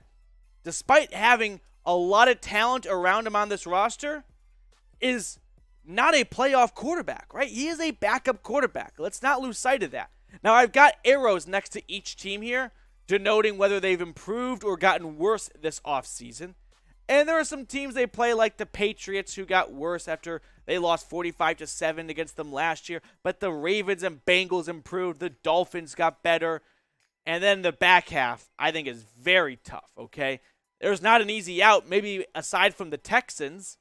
despite having a lot of talent around him on this roster, is not a playoff quarterback, right? He is a backup quarterback. Let's not lose sight of that. Now, I've got arrows next to each team here, denoting whether they've improved or gotten worse this offseason. And there are some teams they play like the Patriots who got worse after they lost 45-7 against them last year. But the Ravens and Bengals improved. The Dolphins got better. And then the back half, I think, is very tough, okay? There's not an easy out, maybe aside from the Texans.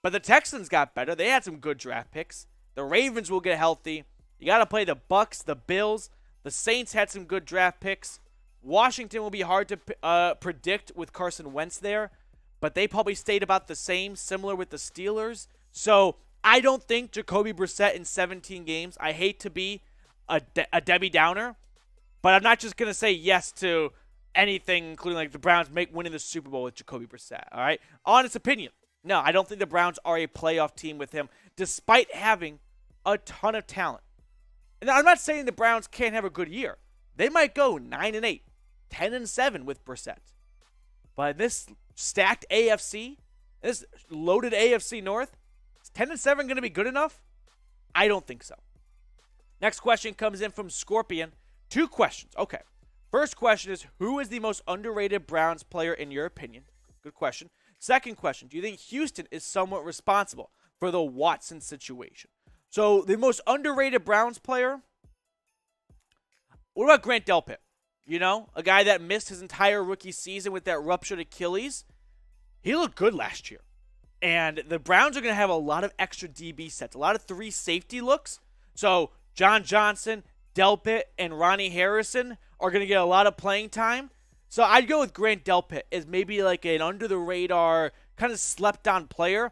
But the Texans got better. They had some good draft picks. The Ravens will get healthy. You got to play the Bucks, the Bills. The Saints had some good draft picks. Washington will be hard to predict with Carson Wentz there. But they probably stayed about the same, similar with the Steelers. So I don't think Jacoby Brissett in 17 games. I hate to be a Debbie Downer. But I'm not just going to say yes to anything, including like the Browns winning the Super Bowl with Jacoby Brissett. All right? Honest opinion. No, I don't think the Browns are a playoff team with him, despite having a ton of talent. And I'm not saying the Browns can't have a good year. They might go 9-8, 10-7 with Brissett. But in this stacked AFC, this loaded AFC North, is 10-7 going to be good enough? I don't think so. Next question comes in from Scorpion. 2 questions. Okay. First question is, who is the most underrated Browns player in your opinion? Good question. Second question, do you think Houston is somewhat responsible for the Watson situation? So the most underrated Browns player, what about Grant Delpit? You know, a guy that missed his entire rookie season with that ruptured Achilles. He looked good last year. And the Browns are going to have a lot of extra DB sets, a lot of 3 safety looks. So John Johnson, Delpit, and Ronnie Harrison are going to get a lot of playing time. So I'd go with Grant Delpit as maybe like an under-the-radar, kind of slept-on player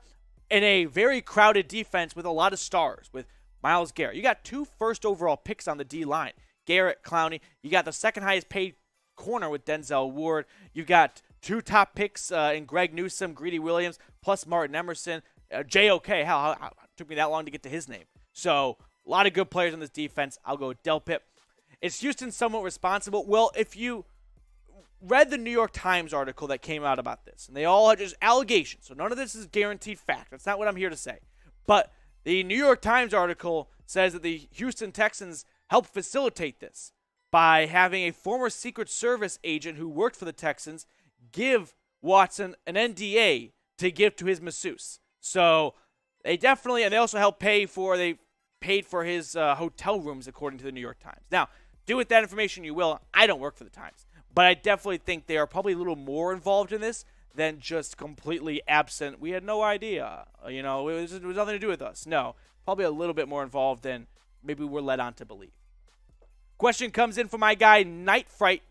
in a very crowded defense with a lot of stars, with Myles Garrett. You got 2 first overall picks on the D-line. Garrett, Clowney. You got the second highest paid corner with Denzel Ward. You got 2 top picks in Greg Newsome, Greedy Williams, plus Martin Emerson. J.O.K. How it took me that long to get to his name. So a lot of good players on this defense. I'll go with Delpit. Is Houston somewhat responsible? Well, if you read the New York Times article that came out about this, and they all are just allegations, so none of this is guaranteed fact. That's not what I'm here to say. But the New York Times article says that the Houston Texans helped facilitate this by having a former Secret Service agent who worked for the Texans give Watson an NDA to give to his masseuse. So they definitely, and they also helped paid for his hotel rooms, according to the New York Times. Now, do with that information you will. I don't work for the Times. But I definitely think they are probably a little more involved in this than just completely absent. We had no idea. You know, it was nothing to do with us. No, probably a little bit more involved than maybe we're led on to believe. Question comes in from my guy, Night Fright.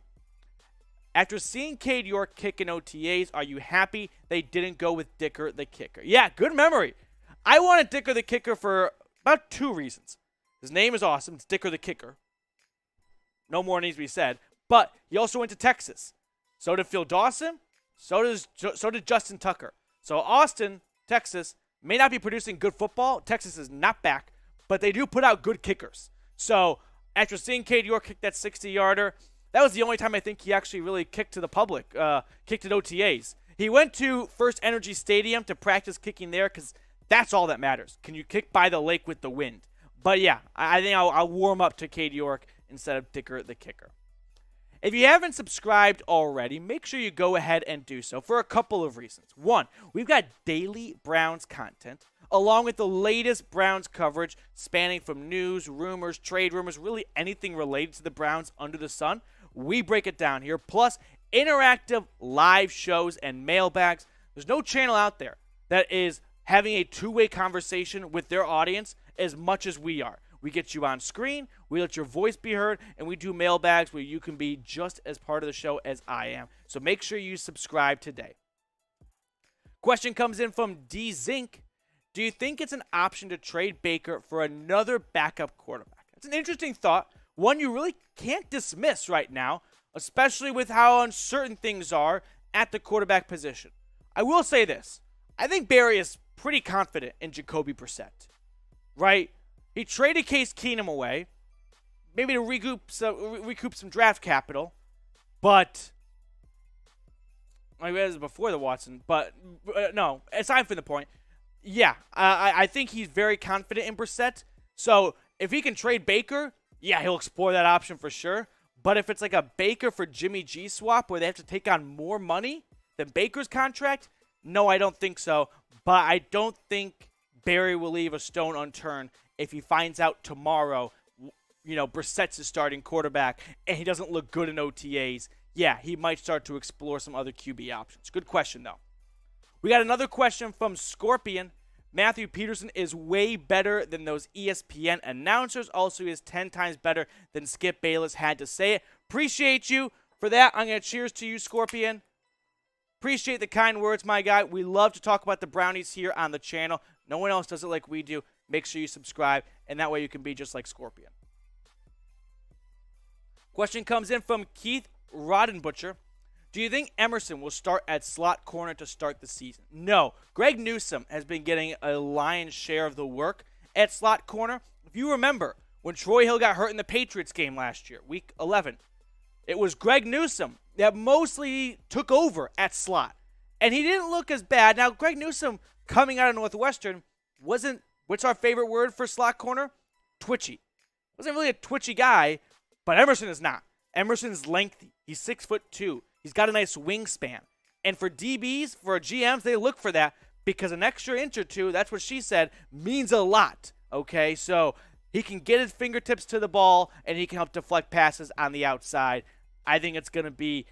After seeing Cade York kick in OTAs, are you happy they didn't go with Dicker the kicker? Yeah, good memory. I wanted Dicker the kicker for about 2 reasons. His name is awesome. It's Dicker the kicker. No more needs to be said. But he also went to Texas. So did Phil Dawson. So did Justin Tucker. So Austin, Texas, may not be producing good football. Texas is not back. But they do put out good kickers. So after seeing Cade York kick that 60-yarder, that was the only time I think he actually really kicked to the public, kicked at OTAs. He went to First Energy Stadium to practice kicking there because that's all that matters. Can you kick by the lake with the wind? But yeah, I think I'll warm up to Cade York instead of Dicker the kicker. If you haven't subscribed already, make sure you go ahead and do so for a couple of reasons. 1, we've got daily Browns content, along with the latest Browns coverage spanning from news, rumors, trade rumors, really anything related to the Browns under the sun. We break it down here, plus interactive live shows and mailbags. There's no channel out there that is having a 2-way conversation with their audience as much as we are. We get you on screen, we let your voice be heard, and we do mailbags where you can be just as part of the show as I am. So make sure you subscribe today. Question comes in from D Zink. Do you think it's an option to trade Baker for another backup quarterback? It's an interesting thought, one you really can't dismiss right now, especially with how uncertain things are at the quarterback position. I will say this. I think Barry is pretty confident in Jacoby Brissett, right? He traded Case Keenum away, maybe to recoup some draft capital, but I guess before the Watson, but no, aside from the point, yeah, I think he's very confident in Brissett. So if he can trade Baker, yeah, he'll explore that option for sure. But if it's like a Baker for Jimmy G swap where they have to take on more money than Baker's contract, no, I don't think so. But I don't think Barry will leave a stone unturned if he finds out tomorrow, you know, Brissett's his starting quarterback and he doesn't look good in OTAs. yeah, he might start to explore some other QB options. Good question, though. We got another question from Scorpion. Matthew Peterson is way better than those ESPN announcers. Also, he is 10 times better than Skip Bayless had to say it. Appreciate you for that. I'm going to cheers to you, Scorpion. Appreciate the kind words, my guy. We love to talk about the Brownies here on the channel. No one else does it like we do. Make sure you subscribe, and that way you can be just like Scorpion. Question comes in from Keith Rodenbutcher. Do you think Emerson will start at slot corner to start the season? No. Greg Newsome has been getting a lion's share of the work at slot corner. If you remember, when Troy Hill got hurt in the Patriots game last year, week 11, it was Greg Newsome that mostly took over at slot. And he didn't look as bad. Now, Greg Newsome, coming out of Northwestern, wasn't, what's our favorite word for slot corner? Twitchy. Wasn't really a twitchy guy, but Emerson is not. Emerson's lengthy. He's 6'2". He's got a nice wingspan. And for DBs, for GMs, they look for that because an extra inch or two, that's what she said, means a lot. Okay, so he can get his fingertips to the ball, and he can help deflect passes on the outside. I think it's going to be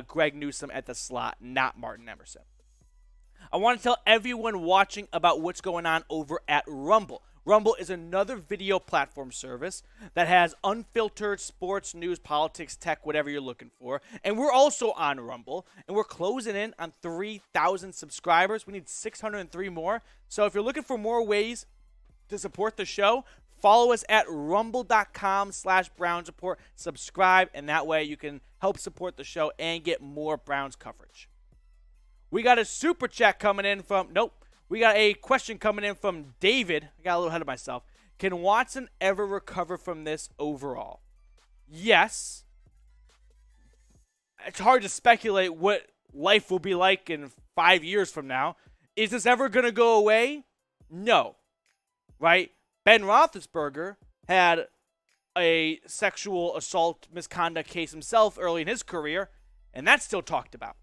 Greg Newsome at the slot, not Martin Emerson. I want to tell everyone watching about what's going on over at Rumble. Rumble is another video platform service that has unfiltered sports, news, politics, tech, whatever you're looking for. And we're also on Rumble, and we're closing in on 3,000 subscribers. We need 603 more. So if you're looking for more ways to support the show, follow us at rumble.com/Browns Report. Subscribe, and that way you can help support the show and get more Browns coverage. We got a super chat coming in from, we got a question coming in from David. I got a little ahead of myself. Can Watson ever recover from this overall? Yes. It's hard to speculate what life will be like in 5 years from now. Is this ever going to go away? No. Right? Ben Roethlisberger had a sexual assault misconduct case himself early in his career, and that's still talked about.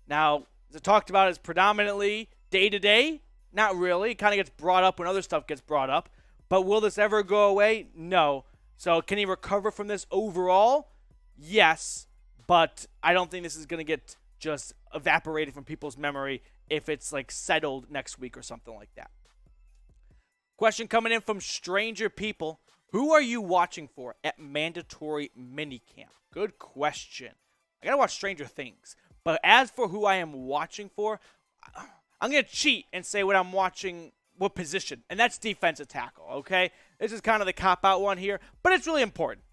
Now, is it talked about as predominantly day-to-day? Not really. It kind of gets brought up when other stuff gets brought up. But will this ever go away? No. So can he recover from this overall? Yes. But I don't think this is going to get just evaporated from people's memory if it's like settled next week or something like that. Question coming in from Stranger People. Who are you watching for at mandatory minicamp? Good question. I got to watch Stranger Things. But as for who I am watching for, I'm going to cheat and say what I'm watching, what position, and that's defensive tackle, okay? This is kind of the cop-out one here, but it's really important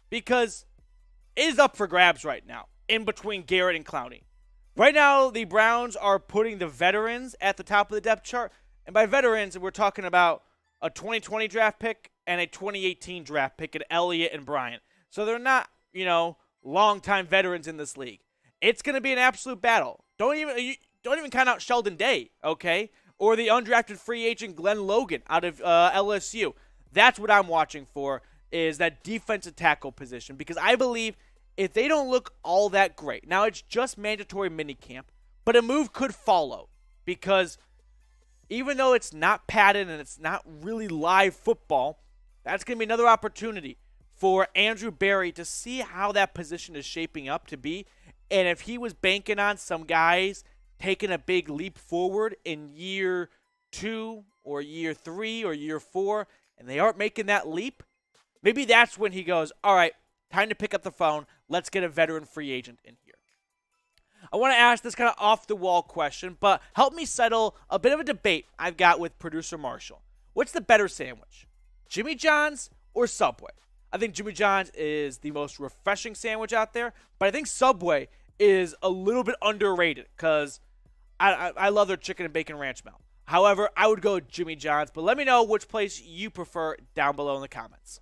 because it is up for grabs right now in between Garrett and Clowney. Right now, the Browns are putting the veterans at the top of the depth chart, and by veterans, we're talking about a 2020 draft pick and a 2018 draft pick in Elliott and Bryant. So they're not, long-time veterans in this league. It's going to be an absolute battle. Don't even count out Sheldon Day, okay? Or the undrafted free agent Glenn Logan out of LSU. That's what I'm watching for, is that defensive tackle position, because I believe if they don't look all that great, now it's just mandatory minicamp, but a move could follow, because even though it's not padded and it's not really live football, that's going to be another opportunity for Andrew Berry to see how that position is shaping up to be. And if he was banking on some guys taking a big leap forward in year 2 or year 3 or year 4, and they aren't making that leap, maybe that's when he goes, all right, time to pick up the phone. Let's get a veteran free agent in here. I want to ask this kind of off-the-wall question, but help me settle a bit of a debate I've got with producer Marshall. What's the better sandwich, Jimmy John's or Subway? I think Jimmy John's is the most refreshing sandwich out there, but I think Subway is a little bit underrated because I love their chicken and bacon ranch melt. However, I would go Jimmy John's, but let me know which place you prefer down below in the comments.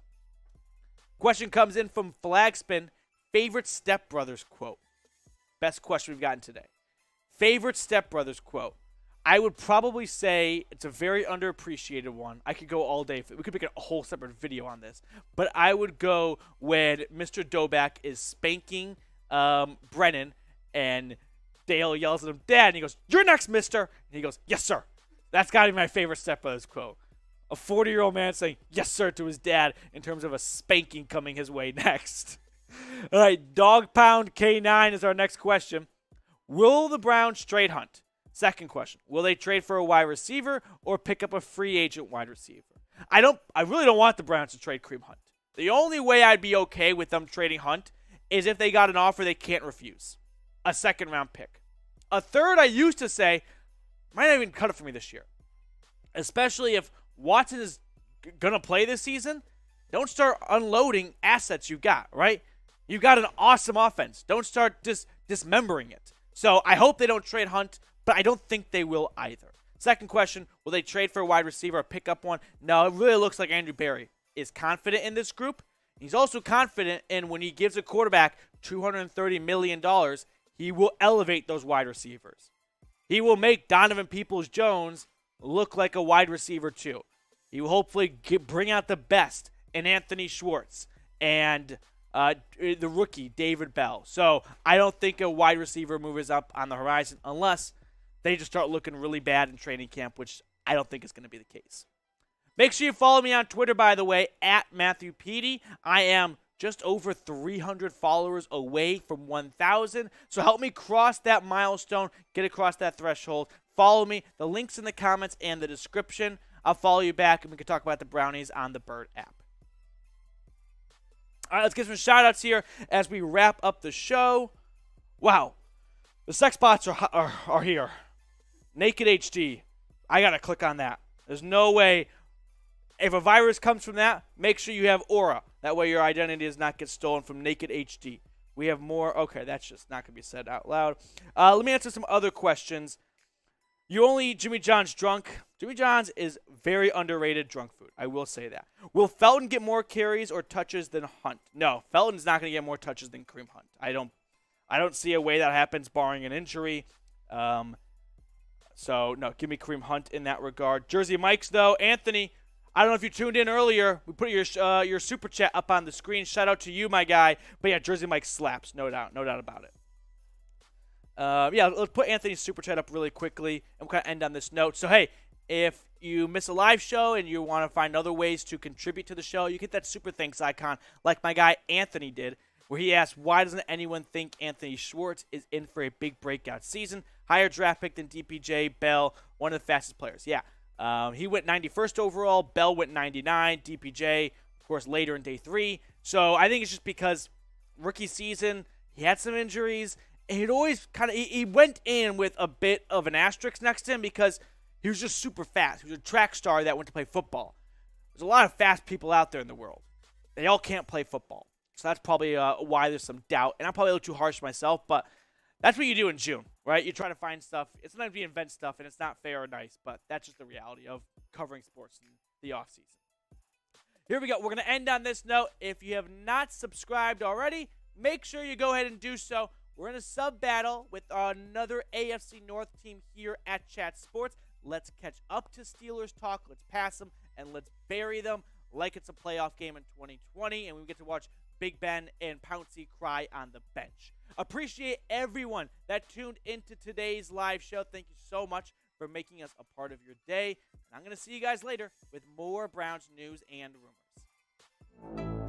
Question comes in from Flagspin. Favorite Step Brothers quote. Best question we've gotten today. Favorite Step Brothers quote. I would probably say it's a very underappreciated one. I could go all day. We could make a whole separate video on this. But I would go when Mr. Doback is spanking Brennan and Dale yells at him, Dad, and he goes, "You're next, mister." And he goes, "Yes, sir." That's got to be my favorite Step Brothers quote. A 40-year-old man saying, "Yes, sir," to his dad in terms of a spanking coming his way next. All right, Dawg Pound K9 is our next question. Will the Browns trade Hunt? Second question, will they trade for a wide receiver or pick up a free agent wide receiver? I really don't want the Browns to trade Kareem Hunt. The only way I'd be okay with them trading Hunt is if they got an offer they can't refuse. A second-round pick. A third, I used to say, might not even cut it for me this year. Especially if Watson is going to play this season, don't start unloading assets you got, right? You got an awesome offense. Don't start dismembering it. So I hope they don't trade Hunt, but I don't think they will either. Second question, will they trade for a wide receiver or pick up one? No, it really looks like Andrew Berry is confident in this group. He's also confident in when he gives a quarterback $230 million, he will elevate those wide receivers. He will make Donovan Peoples-Jones look like a wide receiver too. He will hopefully bring out the best in Anthony Schwartz and the rookie, David Bell. So I don't think a wide receiver move is up on the horizon unless they just start looking really bad in training camp, which I don't think is going to be the case. Make sure you follow me on Twitter, by the way, at Matthew Petey. I am just over 300 followers away from 1,000. So help me cross that milestone, get across that threshold. Follow me. The link's in the comments and the description. I'll follow you back, and we can talk about the Brownies on the Bird app. All right, let's get some shout-outs here as we wrap up the show. Wow. The sex bots are here. Naked HD. I got to click on that. There's no way. If a virus comes from that, make sure you have Aura. That way your identity does not get stolen from Naked HD. We have more. Okay, that's just not going to be said out loud. Let me answer some other questions. You only eat Jimmy John's drunk. Jimmy John's is very underrated drunk food. I will say that. Will Felton get more carries or touches than Hunt? No, Felton's not going to get more touches than Kareem Hunt. I don't see a way that happens barring an injury. So, no, give me Kareem Hunt in that regard. Jersey Mike's, though. Anthony, I don't know if you tuned in earlier. We put your super chat up on the screen. Shout out to you, my guy. But, yeah, Jersey Mike slaps. No doubt about it. Yeah, let's put Anthony's super chat up really quickly, and we'll kind of end on this note. So, hey, if you miss a live show and you want to find other ways to contribute to the show, you get that super thanks icon like my guy Anthony did, where he asked, why doesn't anyone think Anthony Schwartz is in for a big breakout season? Higher draft pick than DPJ, Bell, one of the fastest players. Yeah, he went 91st overall. Bell went 99. DPJ, of course, later in day 3. So I think it's just because rookie season, he had some injuries. And he'd always he went in with a bit of an asterisk next to him because he was just super fast. He was a track star that went to play football. There's a lot of fast people out there in the world. They all can't play football. So that's probably why there's some doubt. And I'm probably a little too harsh myself, but that's what you do in June, right? You try to find stuff. It's sometimes we invent stuff, and it's not fair or nice, but that's just the reality of covering sports in the offseason. Here we go. We're going to end on this note. If you have not subscribed already, make sure you go ahead and do so. We're in a sub-battle with another AFC North team here at Chat Sports. Let's catch up to Steelers talk. Let's pass them, and let's bury them like it's a playoff game in 2020, and we get to watch Big Ben and Pouncey cry on the bench. Appreciate everyone that tuned into today's live show. Thank you so much for making us a part of your day. And I'm going to see you guys later with more Browns news and rumors.